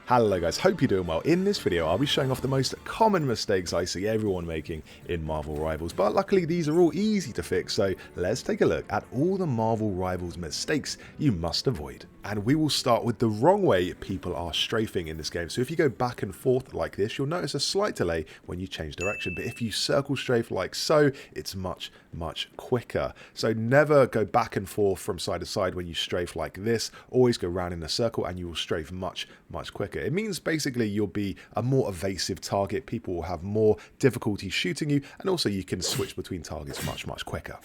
Hello guys, hope you're doing well. In this video I'll be showing off the most common mistakes I see everyone making in Marvel Rivals, but luckily these are all easy to fix, so let's take a look at all the Marvel Rivals mistakes you must avoid. And we will start with the wrong way people are strafing in this game. So if you go back and forth like this, you'll notice a slight delay when you change direction, but if you circle strafe like so, it's much quicker. So never go back and forth from side to side when you strafe like this. Always go round in a circle and you will strafe much quicker. It means basically you'll be a more evasive target. People will have more difficulty shooting you, and also you can switch between targets much quicker.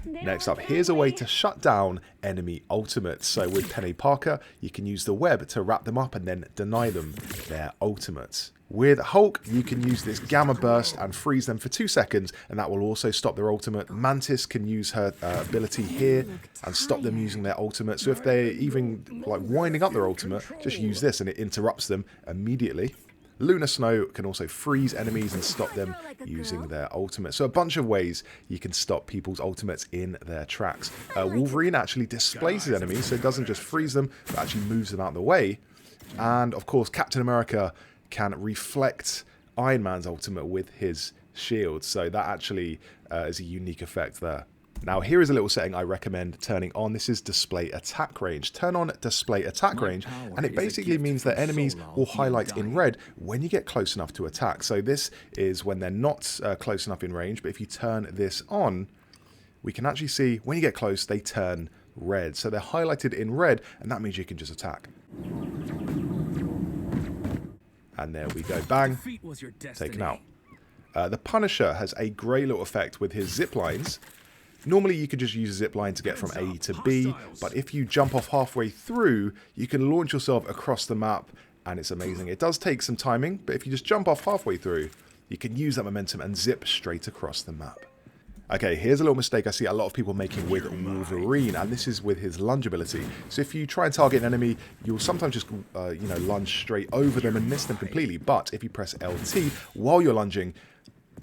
Next up, here's a way to shut down enemy ultimates. So with Penny Parker, you can use the web to wrap them up and then deny them their ultimates. With Hulk, you can use this Gamma Burst and freeze them for 2 seconds, and that will also stop their ultimate. Mantis can use her ability here and stop them using their ultimate. So if they're even like winding up their ultimate, just use this and it interrupts them immediately. Lunar Snow can also freeze enemies and stop them using their ultimate. So a bunch of ways you can stop people's ultimates in their tracks. Wolverine actually displaces enemies, so it doesn't just freeze them, but actually moves them out of the way. And of course, Captain America can reflect Iron Man's ultimate with his shield. So that actually is a unique effect there. Now here is a little setting I recommend turning on. This is display attack range. Turn on display attack range and it basically means that enemies will highlight in red when you get close enough to attack. So this is when they're not close enough in range, but if you turn this on, we can actually see when you get close they turn red. So they're highlighted in red and that means you can just attack. And there we go, bang, taken out. The Punisher has a great little effect with his zip lines. Normally you could just use a zip line to get from A to B, but if you jump off halfway through, you can launch yourself across the map, and it's amazing. It does take some timing, but if you just jump off halfway through, you can use that momentum and zip straight across the map. Okay, here's a little mistake I see a lot of people making with Wolverine, and this is with his lunge ability. So if you try and target an enemy, you'll sometimes just lunge straight over them and miss them completely, but if you press LT while you're lunging,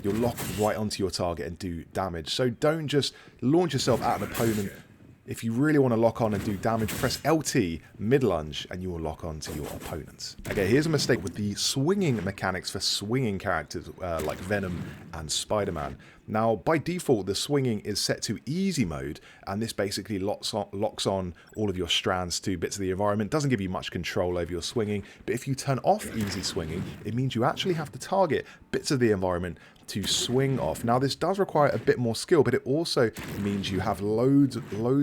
you'll lock right onto your target and do damage. So don't just launch yourself at an opponent. If you really want to lock on and do damage, press LT mid-lunge and you will lock on to your opponents. Okay, here's a mistake with the swinging mechanics for swinging characters like Venom and Spider-Man. Now, by default, the swinging is set to easy mode, and this basically locks on all of your strands to bits of the environment. Doesn't give you much control over your swinging, but if you turn off easy swinging, it means you actually have to target bits of the environment to swing off. Now, this does require a bit more skill, but it also means you have loads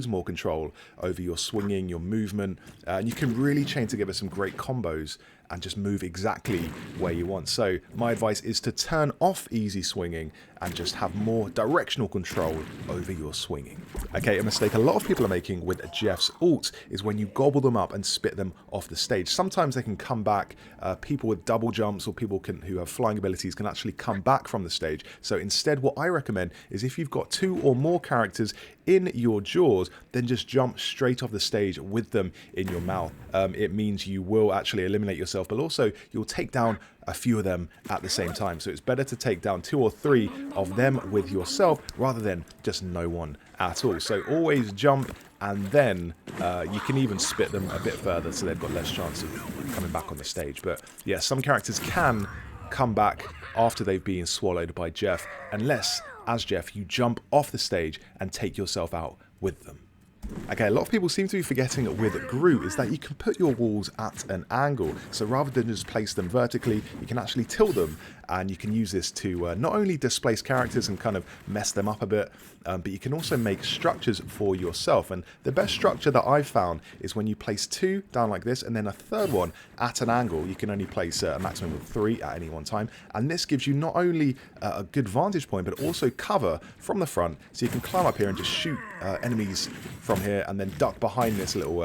more control over your swinging, your movement, and you can really chain together some great combos and just move exactly where you want. So my advice is to turn off easy swinging and just have more directional control over your swinging. Okay, a mistake a lot of people are making with Jeff's ult is when you gobble them up and spit them off the stage. Sometimes they can come back. People with double jumps or people who have flying abilities can actually come back from the stage. So instead, what I recommend is if you've got 2 or more characters in your jaws, then just jump straight off the stage with them in your mouth. It means you will actually eliminate yourself, but also you'll take down a few of them at the same time. So it's better to take down 2 or 3 of them with yourself rather than just no one at all. So always jump, and then you can even spit them a bit further so they've got less chance of coming back on the stage. But yeah, some characters can come back after they've been swallowed by Jeff, unless, as Jeff, you jump off the stage and take yourself out with them. Okay, a lot of people seem to be forgetting with Groot is that you can put your walls at an angle. So rather than just place them vertically, you can actually tilt them, and you can use this to not only displace characters and kind of mess them up a bit, but you can also make structures for yourself. And the best structure that I've found is when you place 2 down like this and then a third one at an angle. You can only place a maximum of 3 at any one time, and this gives you not only a good vantage point but also cover from the front, so you can climb up here and just shoot enemies from here and then duck behind this little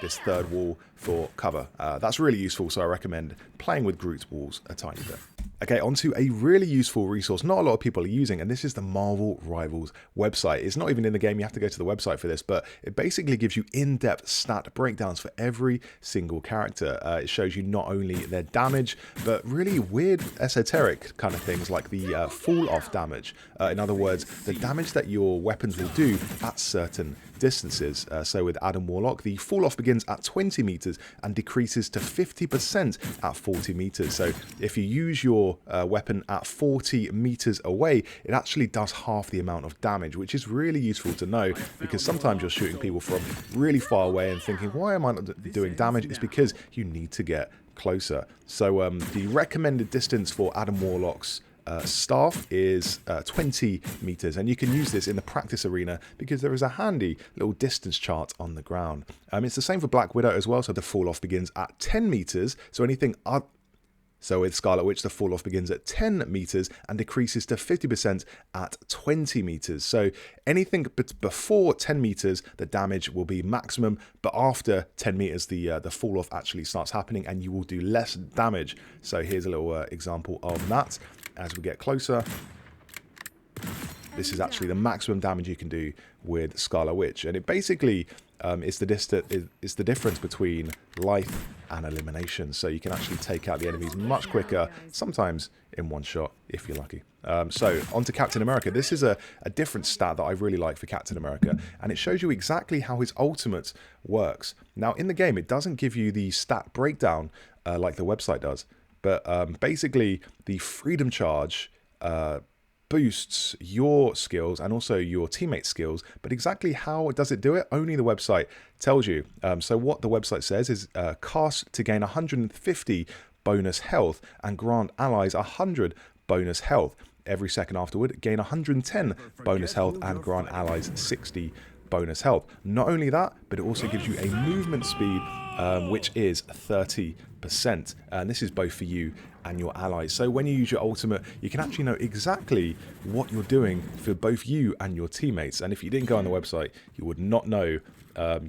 this third wall for cover. That's really useful, so I recommend playing with Groot's walls a tiny bit. Okay, onto a really useful resource not a lot of people are using, and this is the Marvel Rivals website. It's not even in the game, you have to go to the website for this, but it basically gives you in-depth stat breakdowns for every single character. It shows you not only their damage, but really weird esoteric kind of things like the fall-off damage. In other words, the damage that your weapons will do at certain distances. So with Adam Warlock, the fall off begins at 20 meters and decreases to 50% at 40 meters. So if you use your weapon at 40 meters away, it actually does half the amount of damage, which is really useful to know, because sometimes you're shooting people from really far away and thinking, why am I not doing damage? It's because you need to get closer. So the recommended distance for Adam Warlock's staff is 20 meters, and you can use this in the practice arena because there is a handy little distance chart on the ground. It's the same for Black Widow as well, so the fall off begins at 10 meters. So with Scarlet Witch, the fall off begins at 10 meters and decreases to 50% at 20 meters. So anything before 10 meters, the damage will be maximum, but after 10 meters, the fall off actually starts happening and you will do less damage. So here's a little example of that. As we get closer, this is actually the maximum damage you can do with Scarlet Witch, and it basically is the difference between life and elimination. So you can actually take out the enemies much quicker, sometimes in one shot if you're lucky. So on to Captain America. This is a different stat that I really like for Captain America, and it shows you exactly how his ultimate works. Now in the game, it doesn't give you the stat breakdown like the website does, but basically the Freedom Charge boosts your skills and also your teammates' skills, but exactly how does it do it? Only the website tells you. So what the website says is cast to gain 150 bonus health and grant allies 100 bonus health. Every second afterward, gain 110 bonus health and grant allies 60 bonus health. Not only that, but it also gives you a movement speed which is 30%. And this is both for you and your allies. So when you use your ultimate, you can actually know exactly what you're doing for both you and your teammates. And if you didn't go on the website, you would not know.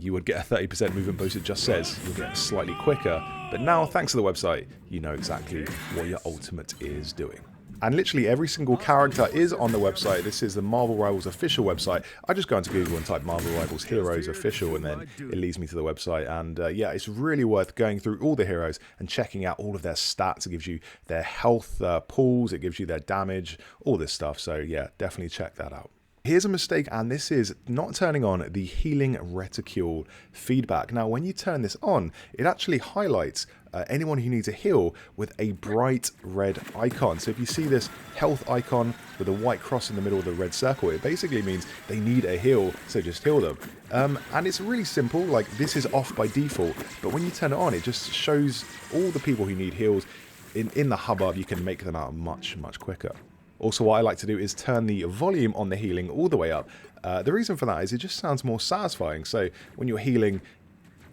You would get a 30% movement boost. It just says you'll get slightly quicker. But now, thanks to the website, you know exactly what your ultimate is doing. And literally every single character is on the website. This is the Marvel Rivals official website. I just go into Google and type Marvel Rivals Heroes Official, and then it leads me to the website. And yeah, it's really worth going through all the heroes and checking out all of their stats. It gives you their health pools, it gives you their damage, all this stuff. So yeah, definitely check that out. Here's a mistake, and this is not turning on the healing reticule feedback. Now, when you turn this on, it actually highlights anyone who needs a heal with a bright red icon. So if you see this health icon with a white cross in the middle of the red circle, it basically means they need a heal, so just heal them. And it's really simple, like this is off by default, but when you turn it on, it just shows all the people who need heals. In the hubbub, you can make them out much, much quicker. Also, what I like to do is turn the volume on the healing all the way up. The reason for that is it just sounds more satisfying. So when you're healing,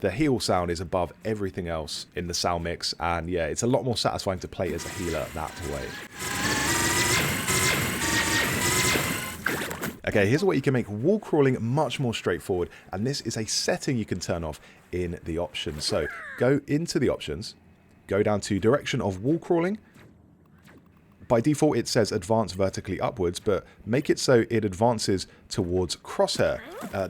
the heal sound is above everything else in the sound mix. And yeah, it's a lot more satisfying to play as a healer that way. Okay, here's what you can make wall crawling much more straightforward. And this is a setting you can turn off in the options. So go into the options, go down to direction of wall crawling. By default, it says advance vertically upwards, but make it so it advances towards crosshair.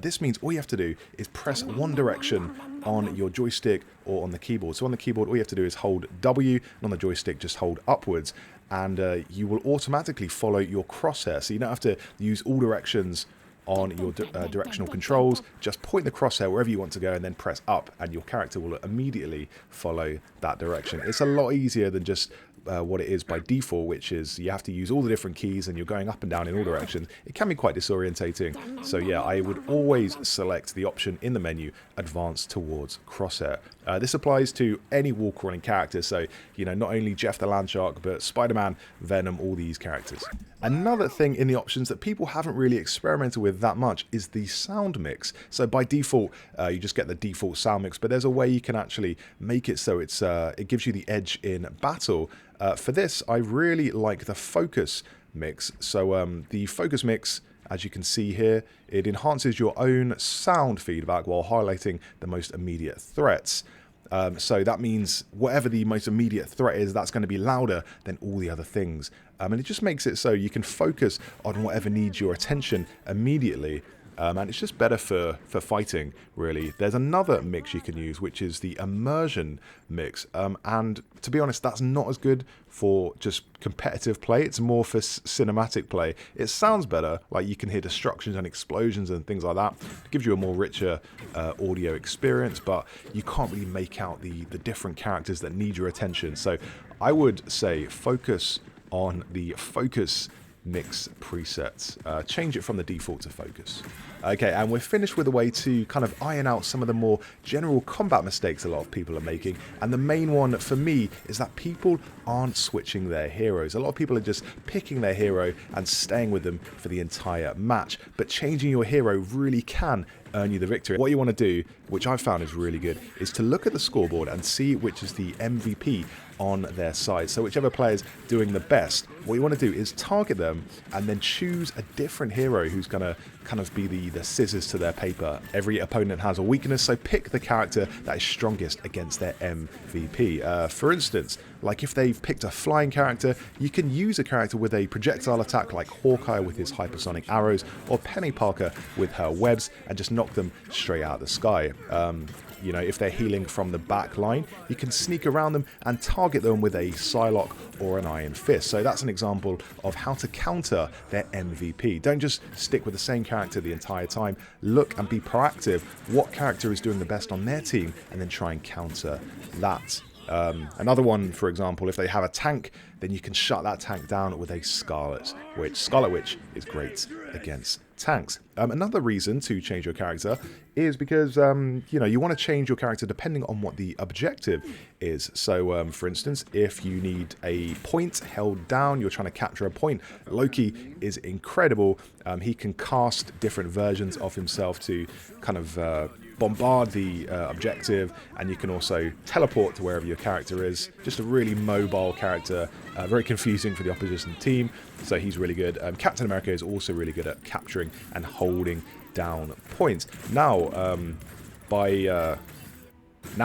This means all you have to do is press one direction on your joystick or on the keyboard. So on the keyboard, all you have to do is hold W, and on the joystick, just hold upwards, and you will automatically follow your crosshair. So you don't have to use all directions on your directional controls. Just point the crosshair wherever you want to go and then press up, and your character will immediately follow that direction. It's a lot easier than just what it is by default, which is you have to use all the different keys and you're going up and down in all directions. It can be quite disorientating. So yeah, I would always select the option in the menu, advance towards crosshair. This applies to any wall crawling character, so you know, not only Jeff the Landshark, but Spider-Man, Venom, all these characters. Another thing in the options that people haven't really experimented with that much is the sound mix. So by default, you just get the default sound mix, but there's a way you can actually make it so it gives you the edge in battle. For this, I really like the focus mix. So the focus mix, as you can see here, it enhances your own sound feedback while highlighting the most immediate threats. So that means whatever the most immediate threat is, that's going to be louder than all the other things. And it just makes it so you can focus on whatever needs your attention immediately. and it's just better for fighting, really. There's another mix you can use, which is the immersion mix, and to be honest, that's not as good for just competitive play. It's more for cinematic play. It sounds better, like you can hear destructions and explosions and things like that. It gives you a more richer audio experience, but you can't really make out the different characters that need your attention. So I would say focus on the focus mix presets. Change it from the default to focus. Okay, and we're finished with a way to kind of iron out some of the more general combat mistakes a lot of people are making. And the main one for me is that people aren't switching their heroes. A lot of people are just picking their hero and staying with them for the entire match. But changing your hero really can earn you the victory. What you want to do, which I've found is really good, is to look at the scoreboard and see which is the MVP on their side. So whichever player's doing the best, what you want to do is target them and then choose a different hero who's going to kind of be the scissors to their paper. Every opponent has a weakness, so pick the character that is strongest against their MVP. For instance, like if they've picked a flying character, you can use a character with a projectile attack like Hawkeye with his hypersonic arrows, or Penny Parker with her webs, and just knock them straight out of the sky. You know, if they're healing from the back line, you can sneak around them and target them with a Psylocke or an Iron Fist. So that's an example of how to counter their MVP. Don't just stick with the same character the entire time. Look and be proactive. What character is doing the best on their team, and then try and counter that. Another one, for example, if they have a tank, then you can shut that tank down with a Scarlet Witch is great against tanks. Another reason to change your character is because you know, you want to change your character depending on what the objective is. So for instance, if you need a point held down, you're trying to capture a point, Loki is incredible. He can cast different versions of himself to kind of bombard the objective, and you can also teleport to wherever your character is. Just a really mobile character, very confusing for the opposition team, so he's really good. Captain America is also really good at capturing and holding down points. Now,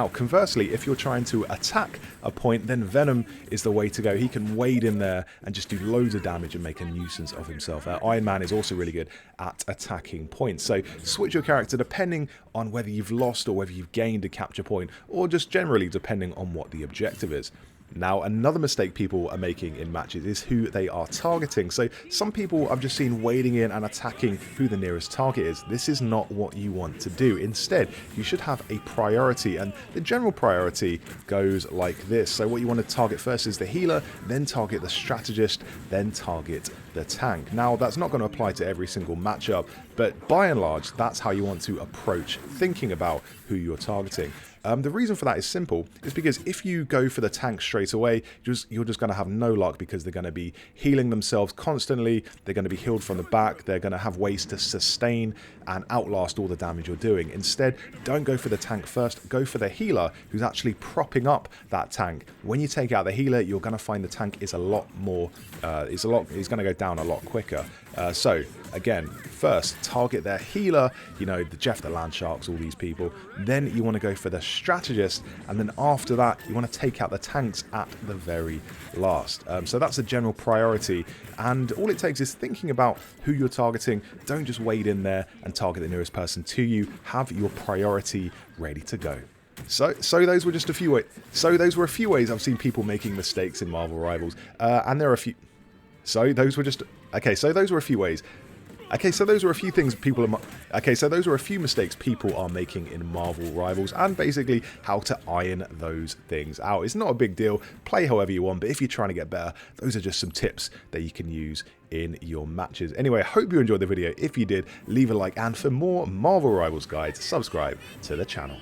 conversely, if you're trying to attack a point, then Venom is the way to go. He can wade in there and just do loads of damage and make a nuisance of himself. Iron Man is also really good at attacking points. So switch your character depending on whether you've lost or whether you've gained a capture point, or just generally depending on what the objective is. Now, another mistake people are making in matches is who they are targeting. So some people I've just seen wading in and attacking who the nearest target is. This is not what you want to do. Instead, you should have a priority, and the general priority goes like this. So what you want to target first is the healer, then target the strategist, then target the tank. Now, that's not going to apply to every single matchup, but by and large, that's how you want to approach thinking about who you're targeting. The reason for that is simple. It's because if you go for the tank straight away, you're just going to have no luck, because they're going to be healing themselves constantly. They're going to be healed from the back. They're going to have ways to sustain and outlast all the damage you're doing. Instead, don't go for the tank first. Go for the healer, who's actually propping up that tank. When you take out the healer, you're going to find the tank is a lot more. It's going to go down a lot quicker. So again, first target their healer. You know, the Jeff the Landsharks, all these people. Then you want to go for the strategist, and then after that you want to take out the tanks at the very last. So that's a general priority, and all it takes is thinking about who you're targeting. Don't just wade in there and target the nearest person to you. Have your priority ready to go. So those were just a few ways. So those were a few ways I've seen people making mistakes in Marvel Rivals, and there are a few. So those were just okay. So those were a few ways. Okay, so those were a few things people are... Okay, so those were a few mistakes people are making in Marvel Rivals, and basically how to iron those things out. It's not a big deal. Play however you want, but if you're trying to get better, those are just some tips that you can use in your matches. Anyway, I hope you enjoyed the video. If you did, leave a like, and for more Marvel Rivals guides, subscribe to the channel.